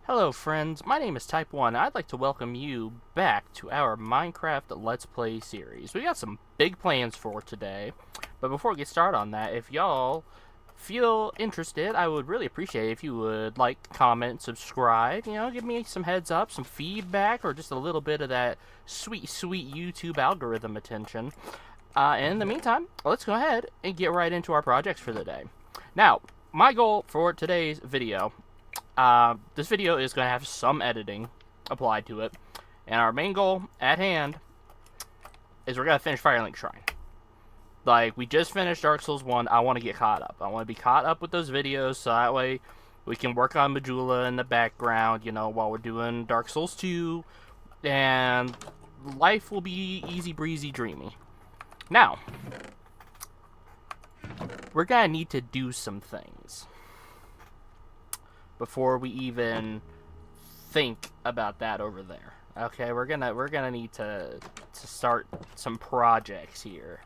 Hello friends, my name is Type 1. I'd like to welcome you back to our Minecraft Let's Play series. We got some big plans for today, but before we get started on that, if y'all feel interested, I would really appreciate it if you would like, comment, subscribe, give me some heads up, some feedback, or just a little bit of that sweet, sweet YouTube algorithm attention. And in the meantime, let's go ahead and get right into our projects for the day. Now, my goal for today's video, this video is going to have some editing applied to it, and our main goal at hand is we're going to finish Firelink Shrine. Like, we just finished Dark Souls 1, I want to get caught up. I want to be caught up with those videos, so that way we can work on Majula in the background, while we're doing Dark Souls 2, and life will be easy breezy dreamy. Now, we're going to need to do some things before we even think about that over there. Okay, we're gonna need to start some projects here.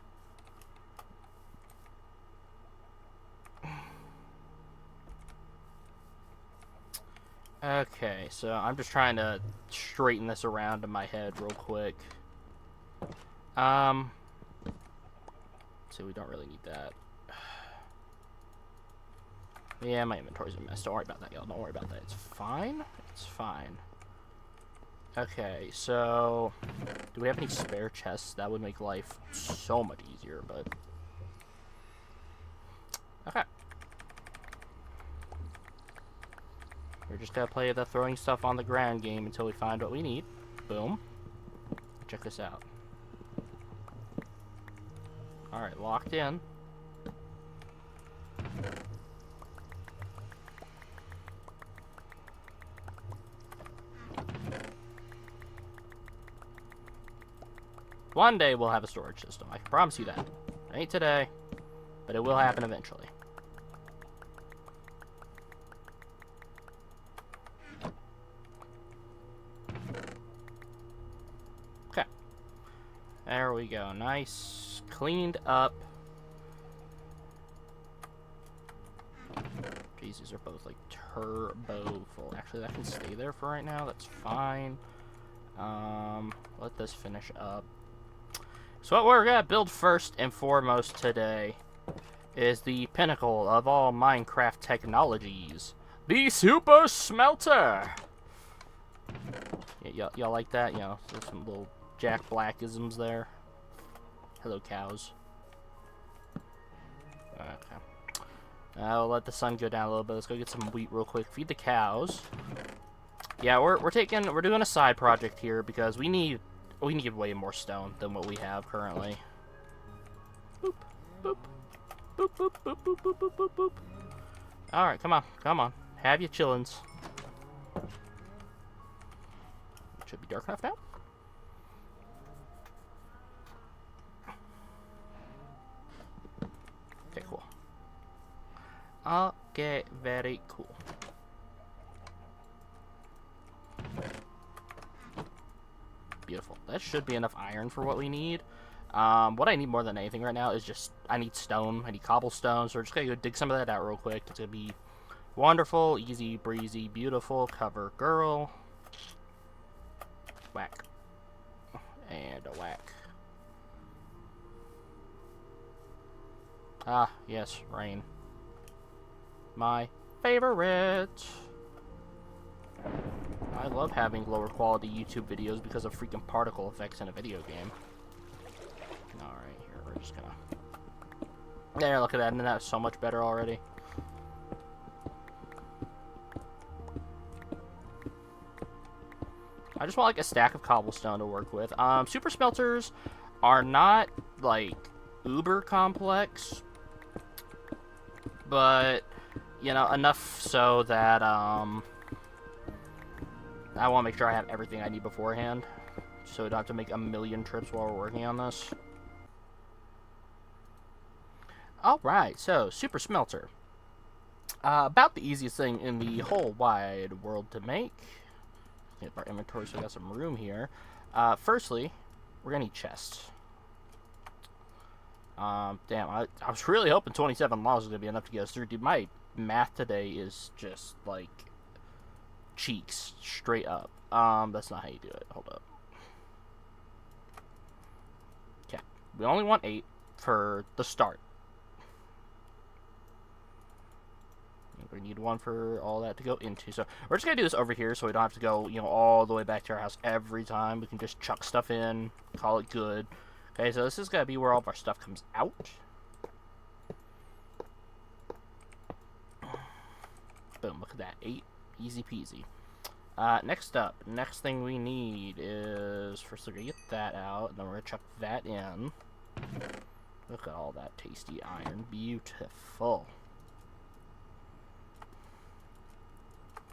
Okay, so I'm just trying to straighten this around in my head real quick. So we don't really need that. Yeah, my inventory's a mess. Don't worry about that, y'all. Don't worry about that. It's fine. It's fine. Okay, so do we have any spare chests? That would make life so much easier, but okay. We're just gonna play the throwing stuff on the ground game until we find what we need. Boom. Check this out. Alright, locked in. One day we'll have a storage system. I can promise you that. It ain't today, but it will happen eventually. Okay. There we go. Nice. Cleaned up. Jeez, these are both like turbo full. Actually, that can stay there for right now. That's fine. Let this finish up. So what we're going to build first and foremost today is the pinnacle of all Minecraft technologies, the Super Smelter. Yeah, y'all like that? There's some little Jack Blackisms there. Hello, cows. Okay. I'll let the sun go down a little bit. Let's go get some wheat real quick. Feed the cows. Yeah, we're doing a side project here because we need way more stone than what we have currently. Boop, boop, boop, boop, boop, boop, boop, boop, boop, boop. Alright, come on. Have your chillins. It should be dark enough now. Okay, cool. Okay, very cool. Beautiful. That should be enough iron for what we need. What I need more than anything right now is just, I need stone. I need cobblestone, so we're just gonna go dig some of that out real quick. It's gonna be wonderful, easy, breezy, beautiful. Cover girl. Whack. And a whack. Ah, yes, rain. My favorite. I love having lower quality YouTube videos because of freaking particle effects in a video game. Alright, here, we're just gonna... There, look at that, and that's so much better already. I just want, like, a stack of cobblestone to work with. Super smelters are not, like, uber complex, but, enough so that, I want to make sure I have everything I need beforehand, so I don't have to make a million trips while we're working on this. Alright, so, Super Smelter. About the easiest thing in the whole wide world to make. Get our inventory so we got some room here. Firstly, we're going to need chests. Damn, I was really hoping 27 logs was going to be enough to get us through. Dude, my math today is just, like, cheeks straight up. That's not how you do it. Hold up. Okay. We only want 8 for the start. We need 1 for all that to go into. So we're just going to do this over here so we don't have to go, all the way back to our house every time. We can just chuck stuff in, call it good. Okay, so this is going to be where all of our stuff comes out. Boom, look at that. 8. Easy peasy. Next up, next thing we need is, first we're going to get that out, and then we're going to chuck that in. Look at all that tasty iron. Beautiful.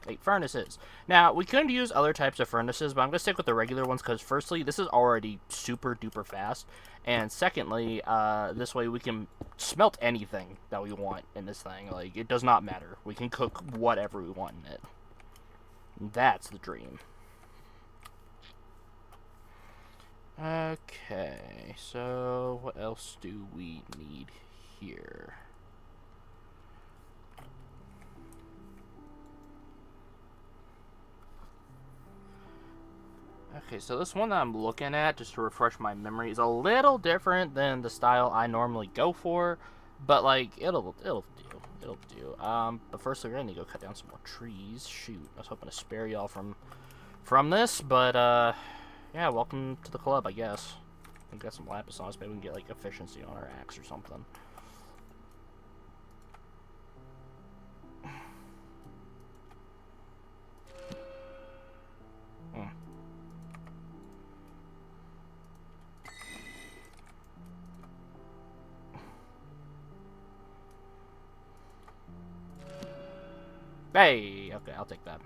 8 furnaces. Now, we could use other types of furnaces, but I'm going to stick with the regular ones because, firstly, this is already super duper fast, and secondly, this way we can smelt anything that we want in this thing. Like, it does not matter. We can cook whatever we want in it. That's the dream. Okay, so what else do we need here? Okay, so this one that I'm looking at, just to refresh my memory, is a little different than the style I normally go for, but like it'll do. But first we're gonna need to go cut down some more trees. Shoot, I was hoping to spare y'all from this, but yeah, welcome to the club, I guess. We got some lapis on us, maybe we can get like efficiency on our axe or something. Hey, okay, I'll take that.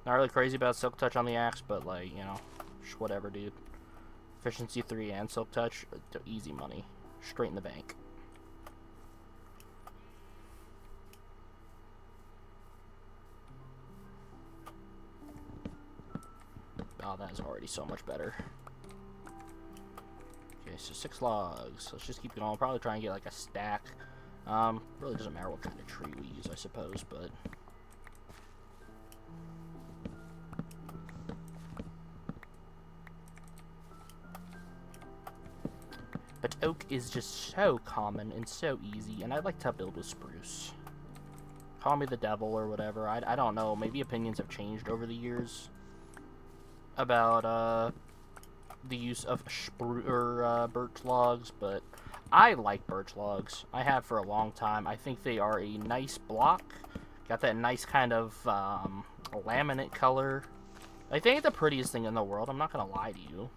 Not really crazy about Silk Touch on the axe, but like, whatever, dude. Efficiency 3 and Silk Touch, easy money. Straight in the bank. Oh, that is already so much better. Okay, so 6 logs. Let's just keep going. I'll probably try and get like a stack. Really doesn't matter what kind of tree we use, I suppose, but... But oak is just so common and so easy, and I like to build with spruce. Call me the devil or whatever. I don't know. Maybe opinions have changed over the years about the use of birch logs, but I like birch logs. I have for a long time. I think they are a nice block. Got that nice kind of laminate color. I think the prettiest thing in the world. I'm not gonna lie to you.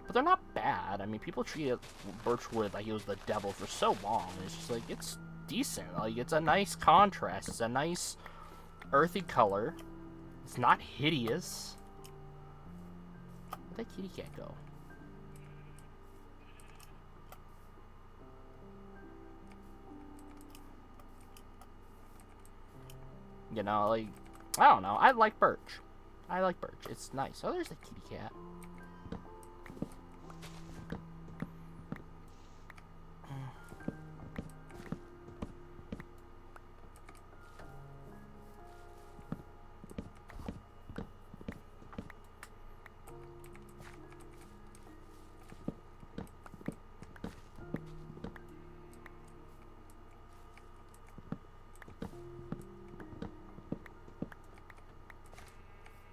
But they're not bad. I mean, people treated birchwood like it was the devil for so long. It's just like, it's decent. Like, it's a nice contrast. It's a nice earthy color. It's not hideous. Where'd that kitty cat go? Like, I don't know. I like birch. I like birch. It's nice. Oh, there's the kitty cat.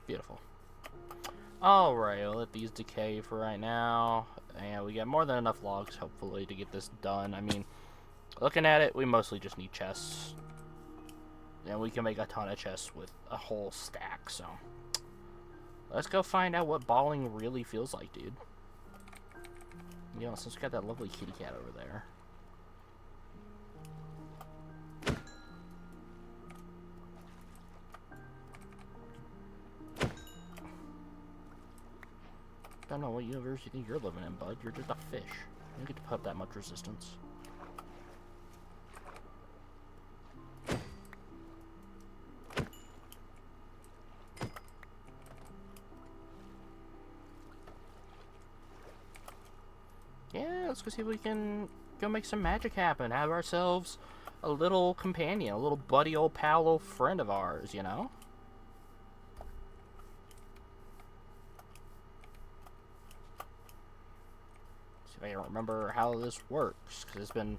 Beautiful. Alright, I'll let these decay for right now. And we got more than enough logs, hopefully, to get this done. I mean, looking at it, we mostly just need chests. And we can make a ton of chests with a whole stack, so... Let's go find out what balling really feels like, dude. Since we got that lovely kitty cat over there. I don't know what universe you think you're living in, bud. You're just a fish. You don't get to put up that much resistance. Yeah, let's go see if we can go make some magic happen. Have ourselves a little companion, a little buddy, old pal, old friend of ours, See if I can remember how this works, because it's been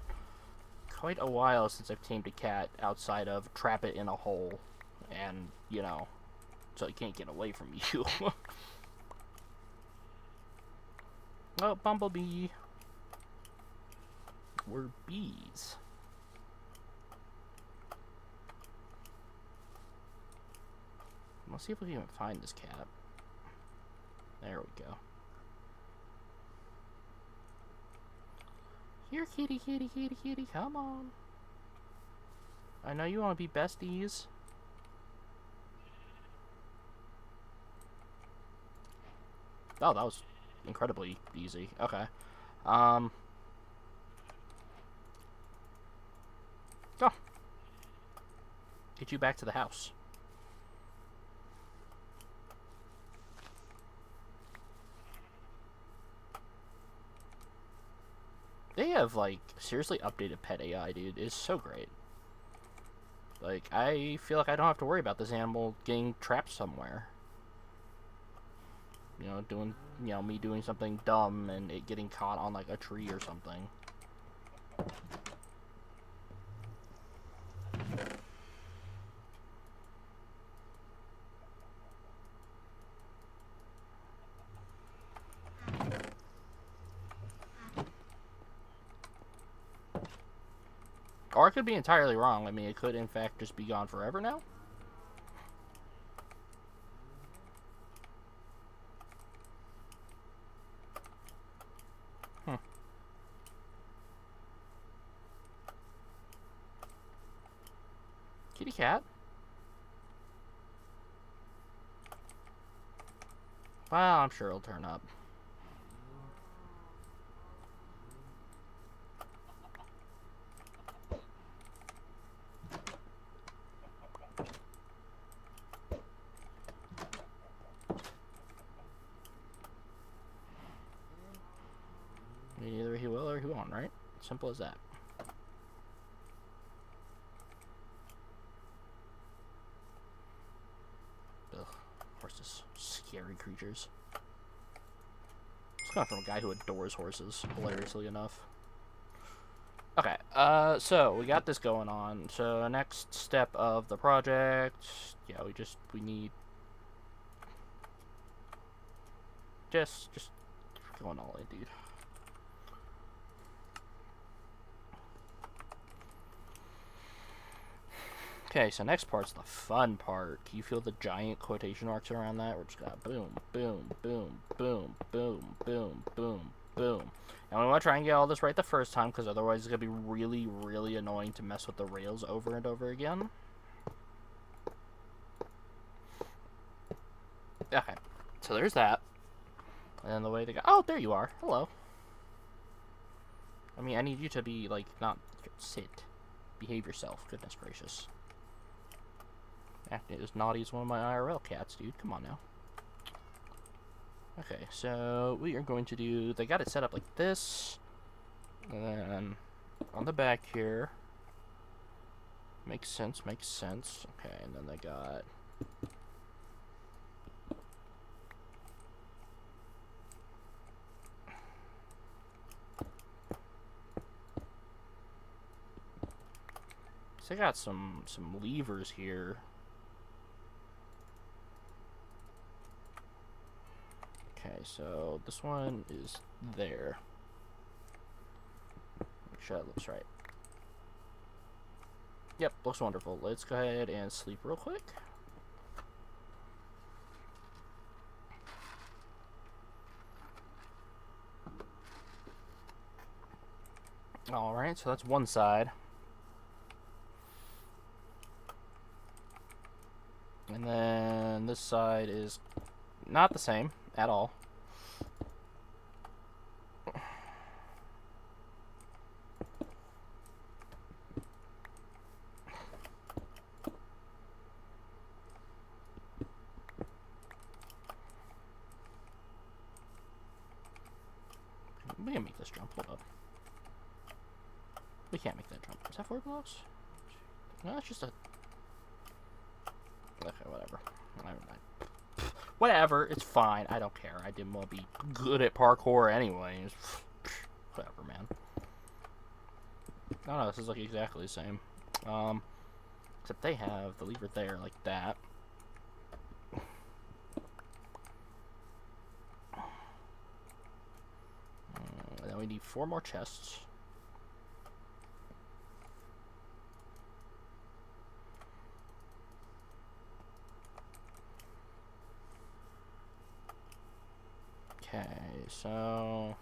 quite a while since I've tamed a cat outside of trap it in a hole, and, you know, so it can't get away from you. Oh, bumblebee. We're bees. Let's see if we can even find this cat. There we go. Here, kitty, kitty, kitty, kitty, come on. I know you want to be besties. Oh, that was incredibly easy. Okay. Go. Get you back to the house. They have, like, seriously updated pet AI, dude. It's so great. Like, I feel like I don't have to worry about this animal getting trapped somewhere. You know, me doing something dumb and it getting caught on, like, a tree or something. Or I could be entirely wrong. I mean, it could, in fact, just be gone forever now. Kitty cat. Well, I'm sure it'll turn up. Either he will or he won't, right? Simple as that. Ugh, horses. Scary creatures. It's coming from a guy who adores horses, hilariously enough. Okay, so we got this going on. So next step of the project, yeah, we need just going all in, dude. Okay, so next part's the fun part. Can you feel the giant quotation marks around that? We're just gonna boom, boom, boom, boom, boom, boom, boom, boom. And we want to try and get all this right the first time, because otherwise it's going to be really, really annoying to mess with the rails over and over again. Okay, so there's that. And then the way to go... Oh, there you are. Hello. I mean, I need you to be, like, not... Sit. Behave yourself. Goodness gracious. Acting as naughty as one of my IRL cats, dude. Come on now. Okay, so we are going to do... They got it set up like this. And then on the back here. Makes sense, makes sense. Okay, and then they got... So I got some levers here. Okay, so this one is there. Make sure that looks right. Yep, looks wonderful. Let's go ahead and sleep real quick. Alright, so that's one side. And then this side is not the same at all. We can make this jump. Hold up. We can't make that jump. Is that 4 blocks? No, it's just a... Okay, whatever. Whatever, it's fine. I don't care. I didn't want to be good at parkour anyways. Whatever, man. No, this is like exactly the same. Except they have the lever there like that. And then we need 4 more chests. Okay, so...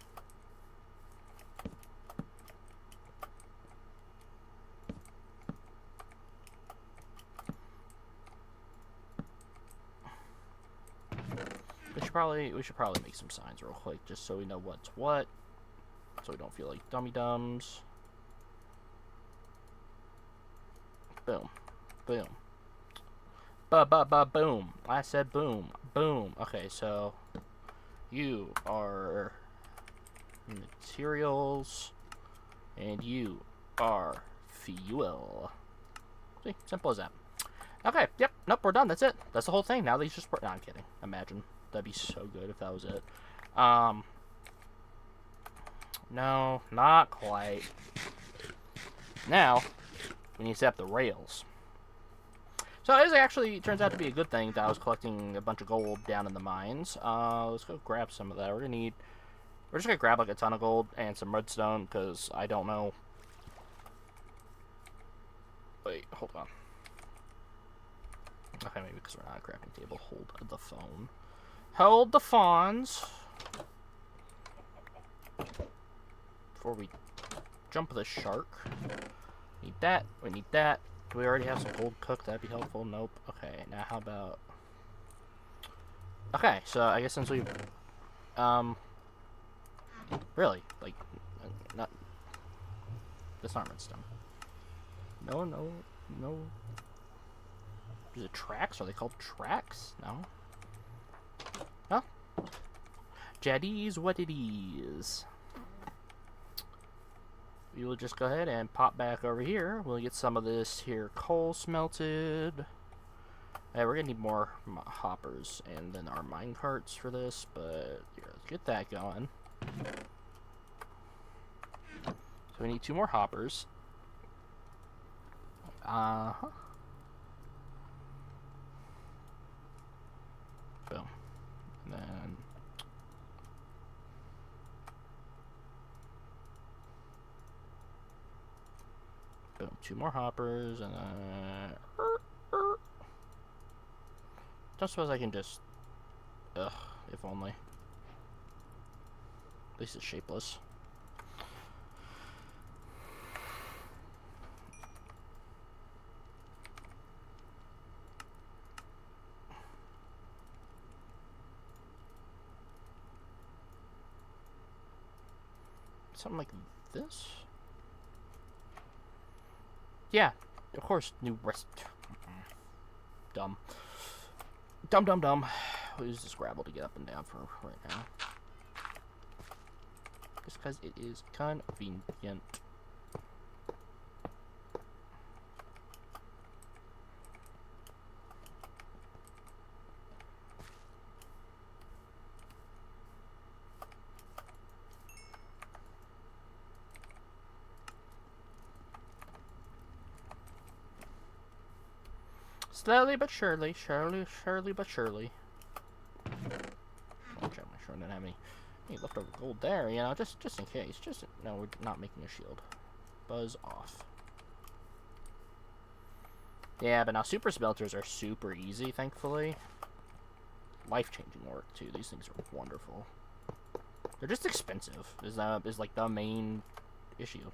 we should probably make some signs real quick, just so we know what's what, so we don't feel like dummy-dums. Boom. Boom. Boom. I said boom. Boom. Okay, so... You are... materials... and you are fuel. See? Simple as that. Okay, yep, nope, we're done. That's it. That's the whole thing. Now these just... No, I'm kidding. Imagine. That'd be so good if that was it. No, not quite. Now, we need to set up the rails. So this actually turns out to be a good thing that I was collecting a bunch of gold down in the mines. Let's go grab some of that. We're just gonna grab like a ton of gold and some redstone, because I don't know. Wait, hold on. Okay, maybe because we're not at a crafting table. Hold the phone. Hold the fawns. Before we jump the shark. Need that. We need that. Do we already have some gold cooked? That'd be helpful. Nope. Okay, now how about... Okay, so I guess since we... Really? Like, not... That's not redstone. No. Is it tracks? Are they called tracks? No. Huh? Jetty's what it is. We will just go ahead and pop back over here. We'll get some of this here coal smelted. Hey, we're gonna need more hoppers and then our mine carts for this, but here, let's get that going. So we need 2 more hoppers. Boom. And then... Boom. 2 more hoppers, and then... Don't suppose I can just... Ugh, if only. At least it's shapeless. Something like this? Yeah, of course, new rest. Dumb. Dumb. We'll use this gravel to get up and down for right now. Just because it is convenient. Slowly but surely, surely but surely. I'll check my sure I don't have any leftover gold there, you know, just in case. No, we're not making a shield. Buzz off. Yeah, but now super smelters are super easy, thankfully. Life-changing work too. These things are wonderful. They're just expensive. Is like the main issue.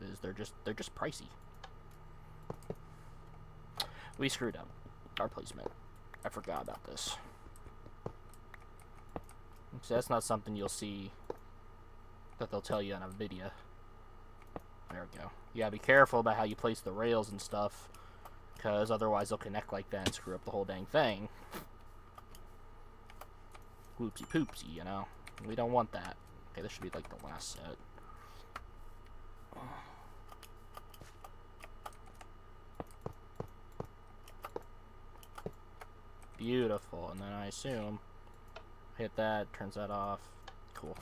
Is they're just pricey. We screwed up our placement. I forgot about this. So that's not something you'll see that they'll tell you in a video. There we go. You gotta be careful about how you place the rails and stuff, because otherwise they'll connect like that and screw up the whole dang thing. Whoopsie poopsie, you know. We don't want that. Okay, this should be like the last set. Beautiful, and then I assume hit that, turns that off. Cool.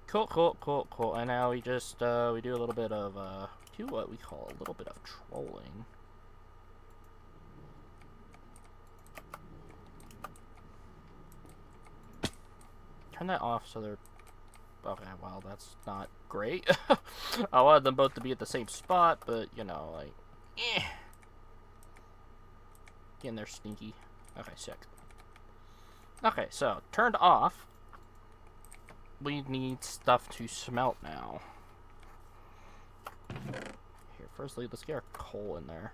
Cool, cool, cool, cool. And now we just, we do a little bit of, do what we call a little bit of trolling. Turn that off so they're... Okay, well, that's not great. I wanted them both to be at the same spot, but, you know, like... Eh. Getting there, stinky. Okay, sick. Okay, so, turned off. We need stuff to smelt now. Here, firstly, let's get our coal in there.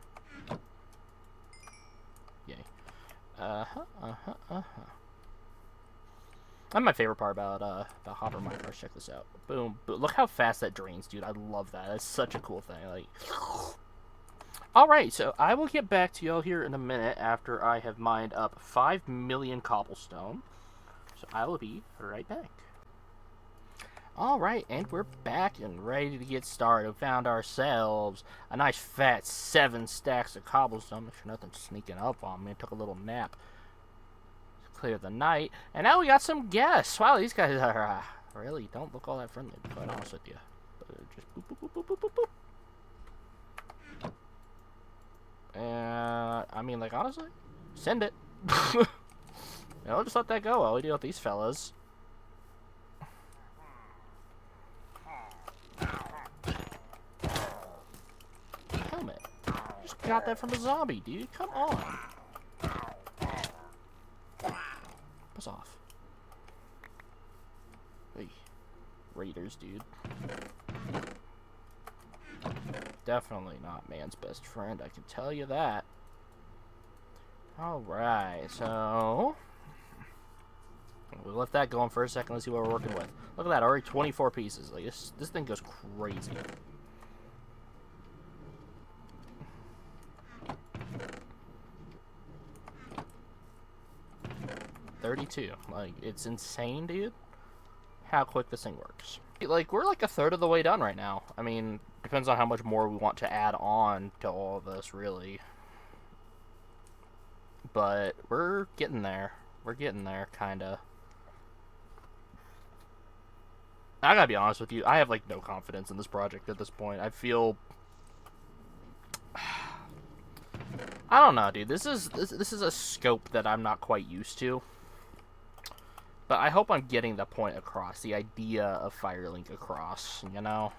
Yay. That's my favorite part about Hopper Minecraft. Check this out. Boom. Look how fast that drains, dude. I love that. That's such a cool thing. Like, alright, so I will get back to y'all here in a minute after I have mined up 5 million cobblestone. So I will be right back. Alright, and we're back and ready to get started. We found ourselves a nice fat 7 stacks of cobblestone. Make sure nothing's sneaking up on me. I took a little nap. Clear the night. And now we got some guests. Wow, these guys are really don't look all that friendly, to be quite honest with you. Just boop, boop, boop, boop, boop, boop, boop. And, I mean, like, honestly, send it. You know, just let that go while we deal with these fellas. Helmet. Just got that from a zombie, dude. Come on. Piss off. Hey. Raiders, dude. Definitely not man's best friend, I can tell you that. Alright, so... we'll let that go on for a second. Let's see what we're working with. Look at that, already 24 pieces. Like, this thing goes crazy. $32. Like, it's insane, dude, how quick this thing works. Like, we're like a third of the way done right now. I mean, depends on how much more we want to add on to all of this, really. But we're getting there. We're getting there, kinda. I gotta be honest with you, I have, like, no confidence in this project at this point. I feel... I don't know, dude. This is a scope that I'm not quite used to. But I hope I'm getting the point across, the idea of Firelink across, you know?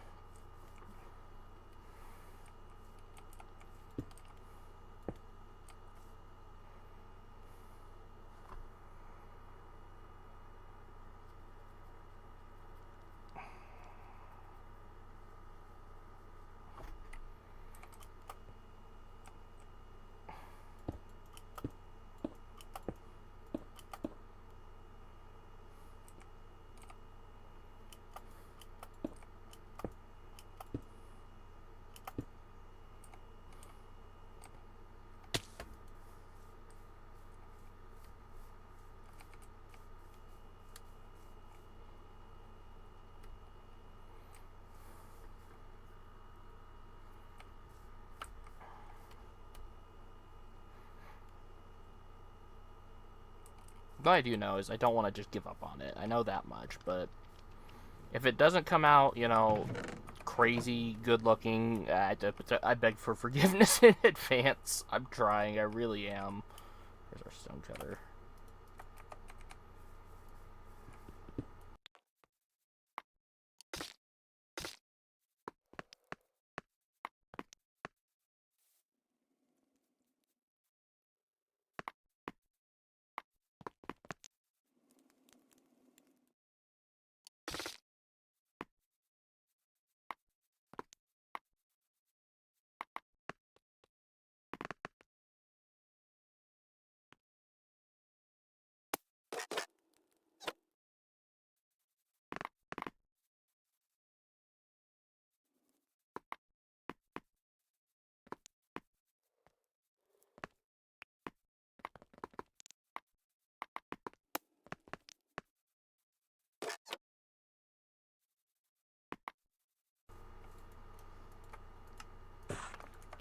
What I do know is I don't want to just give up on it. I know that much, but if it doesn't come out, you know, crazy, good-looking, I beg for forgiveness in advance. I'm trying, I really am. There's our stone cutter.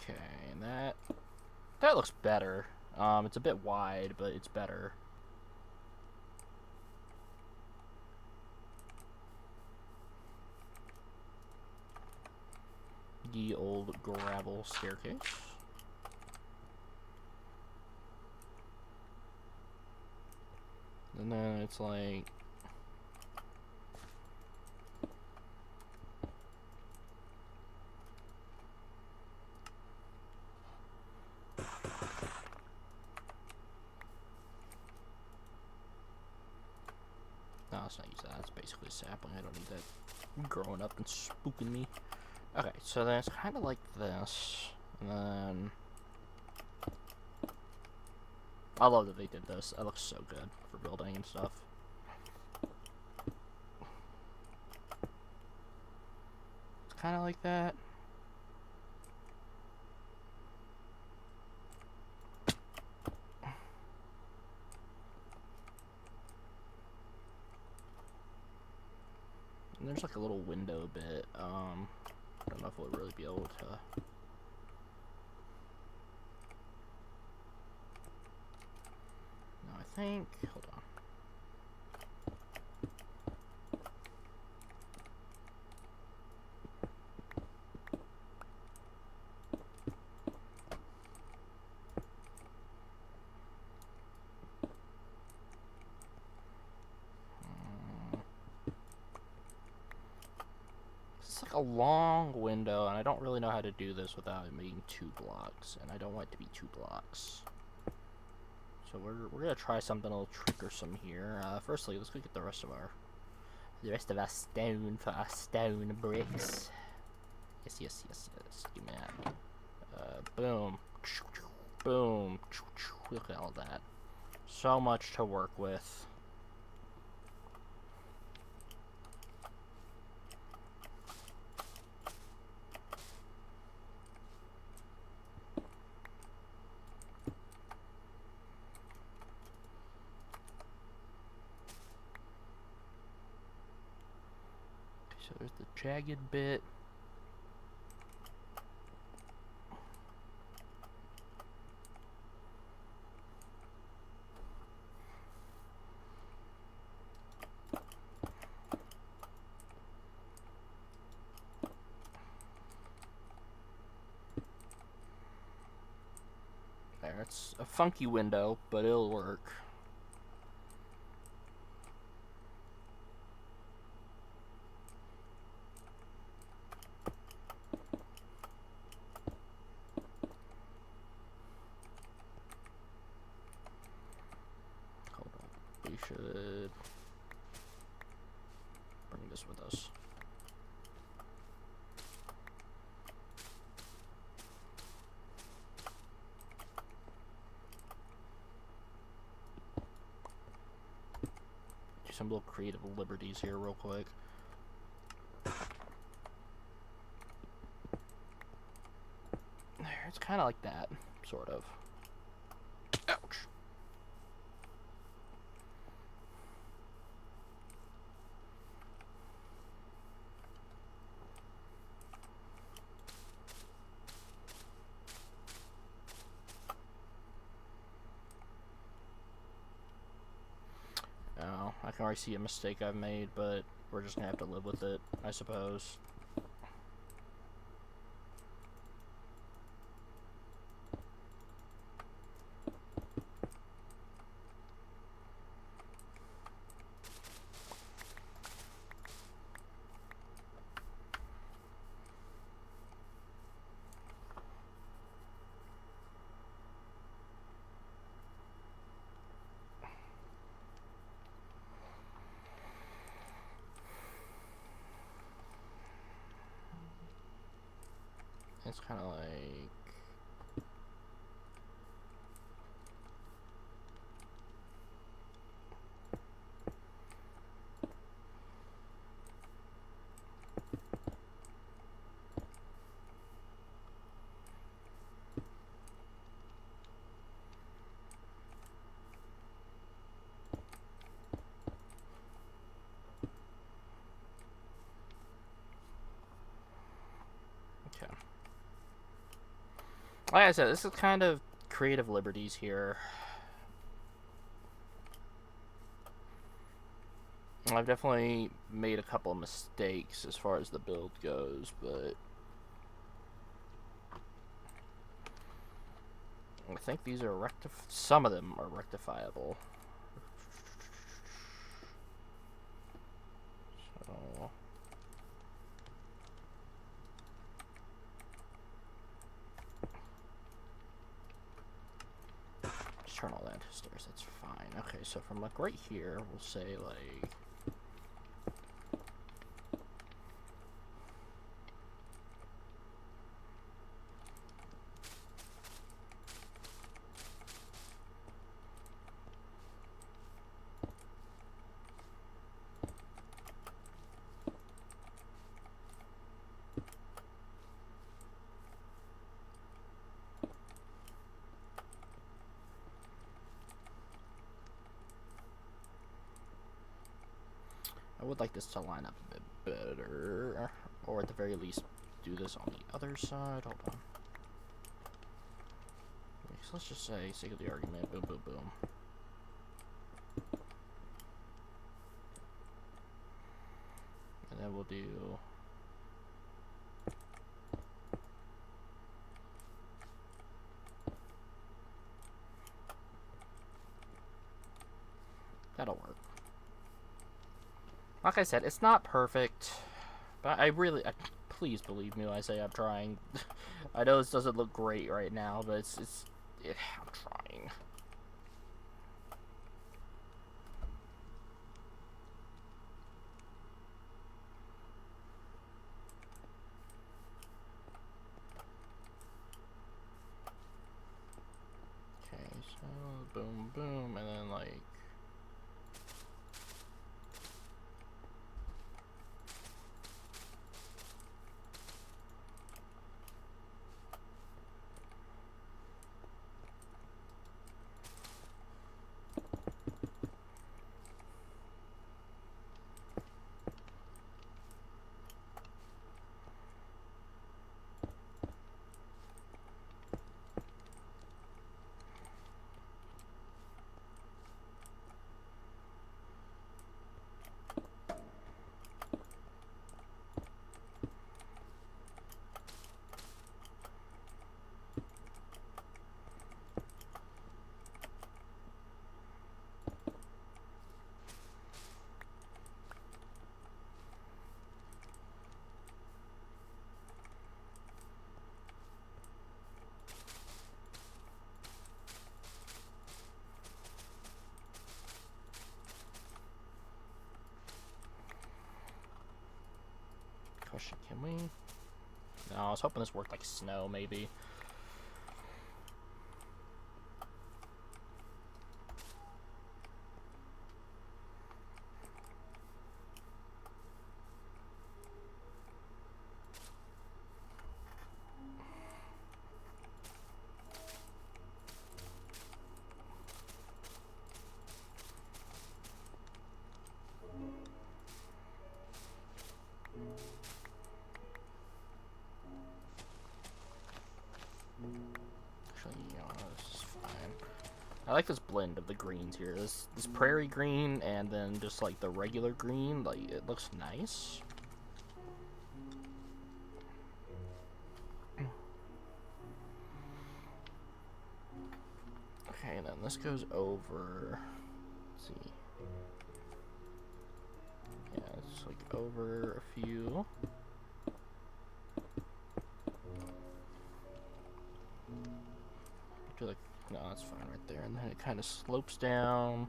Okay, and that looks better. It's a bit wide, but it's better. ye old gravel staircase. And then it's like... No, let's not use that. It's basically a sapling. I don't need that growing up and spooking me. Okay, so then it's kind of like this. And then... I love that they did this. It looks so good for building and stuff. It's kind of like that. And there's like a little window bit. I don't know if we'll really be able to. No, I think. Hold on. It's like a long window, and I don't really know how to do this without it being 2 blocks, and I don't want it to be 2 blocks. So we're gonna try something a little trickersome here. Firstly, let's go get the rest of our stone for our stone bricks. Yes. Give me that. Boom, boom. Look at all that. So much to work with. So there's the jagged bit. There, it's a funky window, but it'll work. We should bring this with us. Do some little creative liberties here real quick. There, it's kind of like that, sort of. Ouch. Oh, I can already see a mistake I've made, but we're just gonna have to live with it, I suppose. It's kind of like... Okay. Like I said, this is kind of creative liberties here. I've definitely made a couple of mistakes as far as the build goes, but I think these are some of them are rectifiable. So just turn all that to stairs, that's fine. Okay, so from like right here, we'll say like I would like this to line up a bit better, or at the very least do this on the other side. Hold on. So let's just say, sake of the argument, boom, boom, boom. And then we'll do that'll work. Like I said, it's not perfect, but please believe me when I say I'm trying. I know this doesn't look great right now, but I'm trying. Okay, so boom, boom, and then like. Question, can we? No, I was hoping this worked like snow, maybe. Actually, this is fine. I like this blend of the greens here. This prairie green and then just like the regular green. Like, it looks nice. Okay, then this goes over. Let's see. Yeah, it's like over a few. No, that's fine right there. And then it kind of slopes down.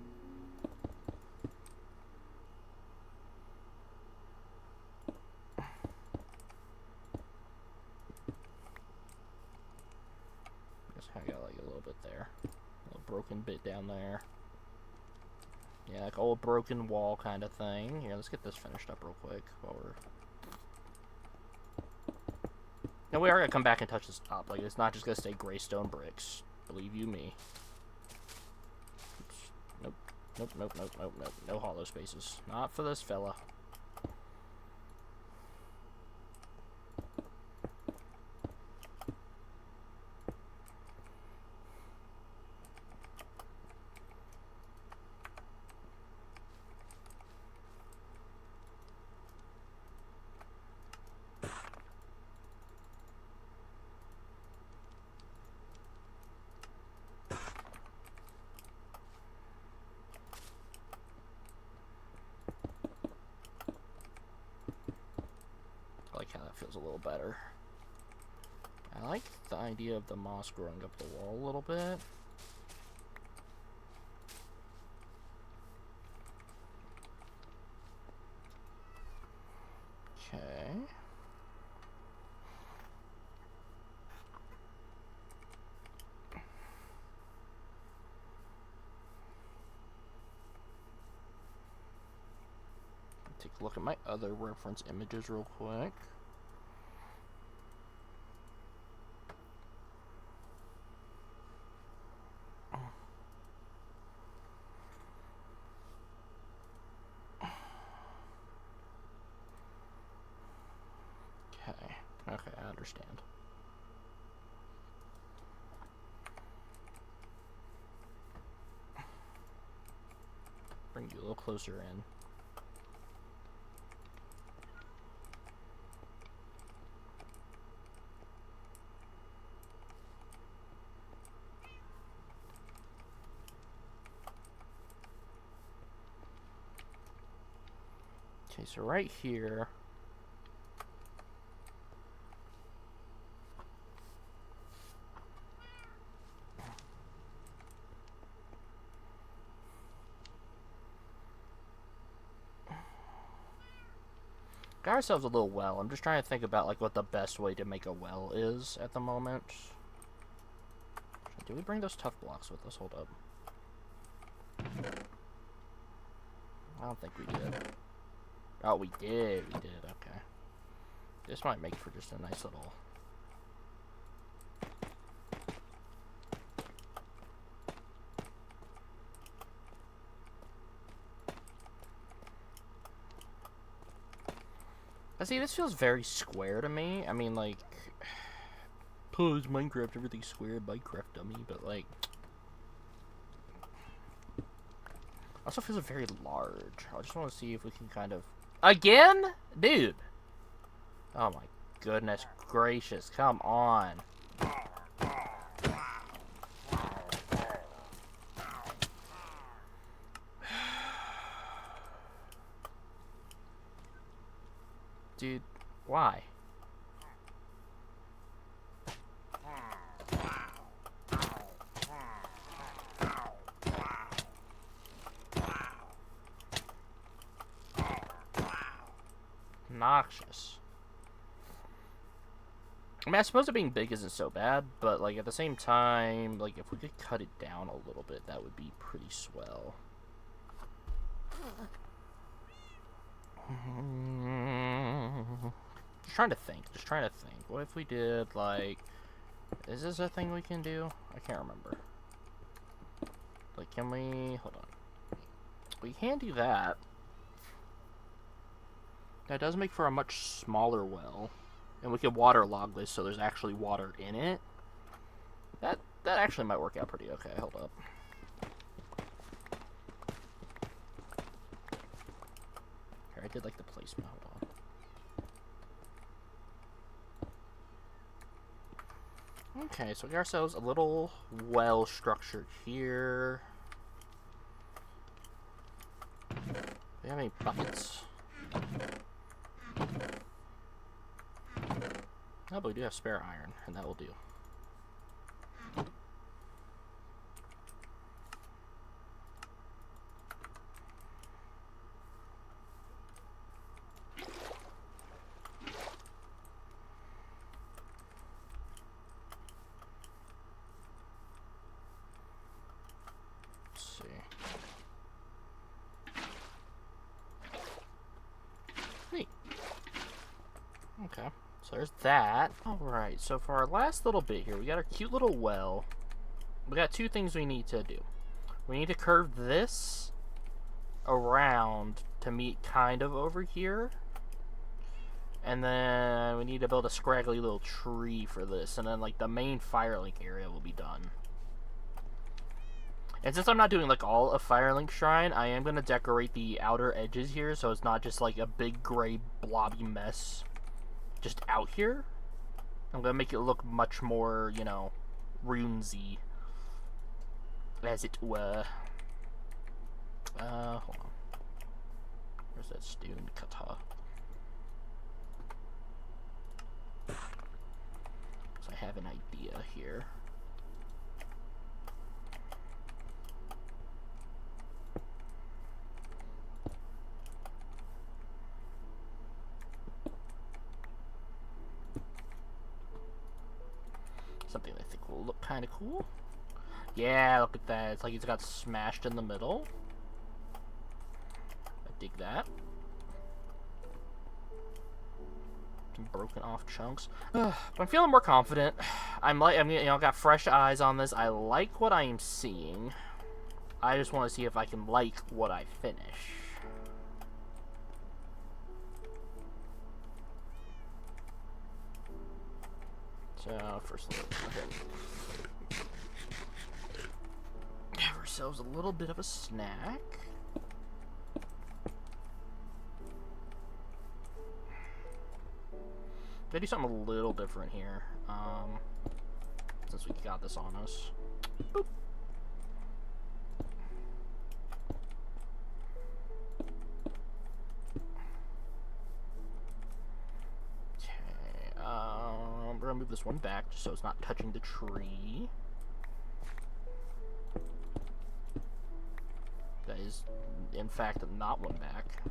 Guess I got like a little bit there. A little broken bit down there. Yeah, like old broken wall kind of thing. Here, let's get this finished up real quick while we're... Now we are going to come back and touch this up. Like, it's not just going to stay gray stone bricks. Believe you me. Oops. Nope. Nope, nope, nope, nope, nope. No hollow spaces. Not for this fella. little better. I like the idea of the moss growing up the wall a little bit. Okay. Take a look at my other reference images real quick. Okay, I understand. Bring you a little closer in. Okay, so right here. Got ourselves a little well. I'm just trying to think about like what the best way to make a well is at the moment. Did we bring those tough blocks with us? Hold up. I don't think we did. Oh, we did. We did. Okay. This might make for just a nice little... See, this feels very square to me. I mean, like... Oh, it's Minecraft, everything's square, Minecraft dummy, but like... Also feels very large. I just want to see if we can kind of... Again? Dude! Oh my goodness gracious, come on. Dude, why? Noxious. I mean, I suppose it being big isn't so bad, but like at the same time, like if we could cut it down a little bit, that would be pretty swell. Just trying to think. Just trying to think. What if we did like? Is this a thing we can do? I can't remember. Like, can we? Hold on. We can do that. That does make for a much smaller well. And we can waterlog this so there's actually water in it. That actually might work out pretty okay. Hold up. Here, I did like the placement. Hold on. Okay, so we got ourselves a little well structured here. Do we have any buckets? Oh, but we do have spare iron, and that will do. Let's see. Neat. Okay. So there's that. Alright, so for our last little bit here, we got our cute little well. We got two things we need to do. We need to curve this around to meet kind of over here. And then we need to build a scraggly little tree for this. And then like the main Firelink area will be done. And since I'm not doing like all of Firelink Shrine, I am going to decorate the outer edges here so it's not just like a big gray blobby mess just out here. I'm gonna make it look much more, you know, runesy, as it were. Hold on. Where's that stone cutter? I have an idea here. Something I think will look kind of cool. Yeah, look at that. It's like it's got smashed in the middle. I dig that. Some broken off chunks. But I'm feeling more confident. I'm got fresh eyes on this. I like what I am seeing. I just want to see if I can like what I finish. So, first let's go ahead. Have ourselves a little bit of a snack. Gotta do something a little different here. Since we got this on us. Boop. We're gonna move this one back just so it's not touching the tree. That is, in fact, not one back.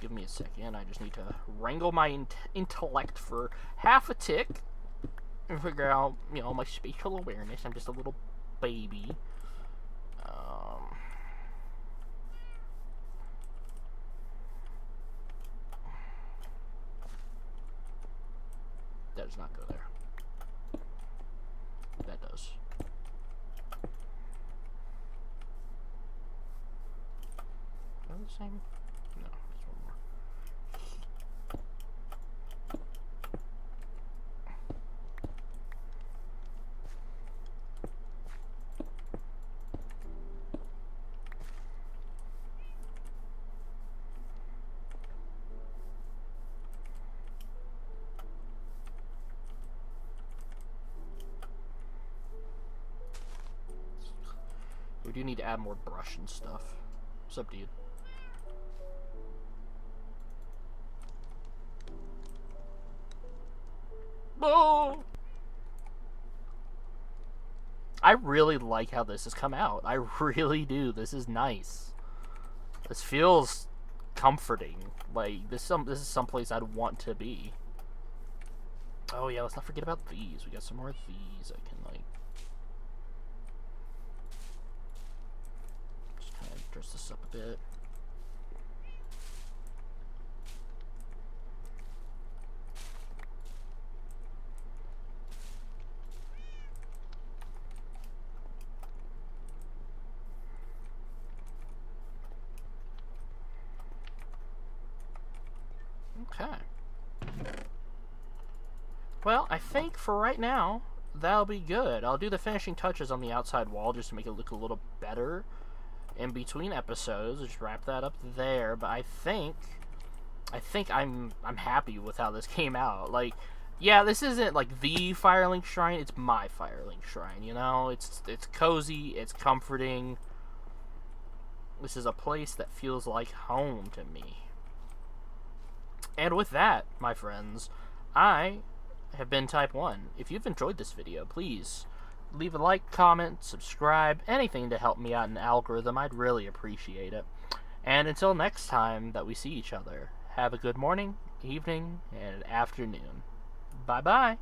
Give me a second. I just need to wrangle my intellect for half a tick and figure out, you know, my spatial awareness. I'm just a little baby. That does not go there. That does. Are they the same? No, there's one more. We do need to add more brush and stuff. What's up, dude? Oh! I really like how this has come out. I really do. This is nice. This feels comforting. Like this is someplace I'd want to be. Oh yeah, let's not forget about these. We got some more of these I can like just kind of dress this up a bit. Okay. Well, I think for right now, that'll be good. I'll do the finishing touches on the outside wall just to make it look a little better in between episodes. Just wrap that up there. But I think I'm happy with how this came out. Like, yeah, this isn't like the Firelink shrine. It's my Firelink shrine. You know, it's cozy. It's comforting. This is a place that feels like home to me. And with that, my friends, I have been Type 1. If you've enjoyed this video, please leave a like, comment, subscribe, anything to help me out in the algorithm. I'd really appreciate it. And until next time that we see each other, have a good morning, evening, and afternoon. Bye-bye.